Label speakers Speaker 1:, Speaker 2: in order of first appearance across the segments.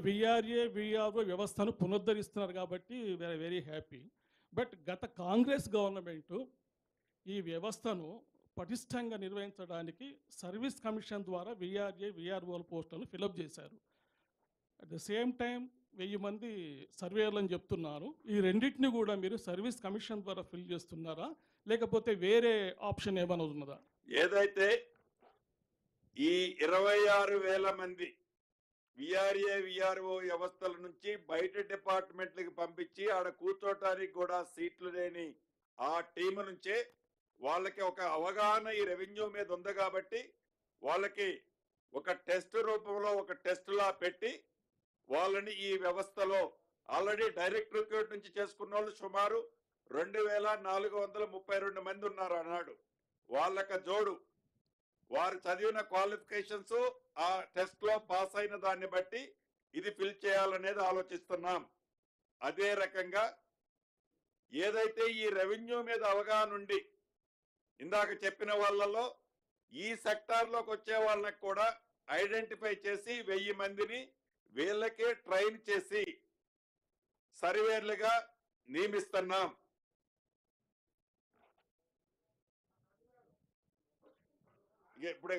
Speaker 1: VRA, VRO వ్యవస్థను పునరుద్ధరిస్తున్నారు కాబట్టి we are very happy. But గత కాంగ్రెస్ గవర్నమెంటు ఈ వ్యవస్థను పటిష్టంగా నిర్వహించడానికి సర్వీస్ కమిషన్ ద్వారా విఆర్ఏ, విఆర్ఓల పోస్టులను ఫిలప్ చేశారు. అట్ ద సేమ్ టైం 1000 మంది సర్వేయర్లని చెప్తున్నారు. ఈ రెండింటిని కూడా మీరు సర్వీస్ కమిషన్ ద్వారా ఫిల్ చేస్తున్నారా, లేకపోతే వేరే ఆప్షన్ ఏమైనా ఉన్నదా?
Speaker 2: ఏదైతే ఈ 26,000 మంది విఆర్ఏ, విఆర్ఓ వ్యవస్థల నుంచి బయట డిపార్ట్మెంట్లకు పంపించి ఆడ కూర్చోటానికి కూడా సీట్లు లేని ఆ టీం నుంచే వాళ్ళకి ఒక అవగాహన ఈ రెవెన్యూ మీద ఉంది కాబట్టి వాళ్ళకి ఒక టెస్ట్ రూపంలో ఒక టెస్ట్లా పెట్టి వాళ్ళని ఈ వ్యవస్థలో ఆల్రెడీ డైరెక్ట్ రిక్రూట్ నుంచి చేసుకున్న వాళ్ళు సుమారు 2,432 మంది ఉన్నారు అన్నాడు. వాళ్ళకి జోడు వారు చదివిన క్వాలిఫికేషన్స్ ఆ టెస్ట్ లో పాస్ అయిన దాన్ని బట్టి ఇది ఫిల్ చేయాలనేది ఆలోచిస్తున్నాం. అదే రకంగా ఏదైతే ఈ రెవెన్యూ మీద అవగాహన ఉండి ఇందాక చెప్పిన వాళ్ళలో ఈ సెక్టార్లోకి వచ్చే వాళ్ళకి కూడా ఐడెంటిఫై చేసి 1000 మందిని వీళ్ళకే ట్రైన్ చేసి సర్వేర్లుగా నియమిస్తున్నాం. ఇప్పుడు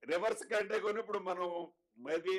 Speaker 2: రివర్స్ కంటే కొన్ని ఇప్పుడు మనం మేబీ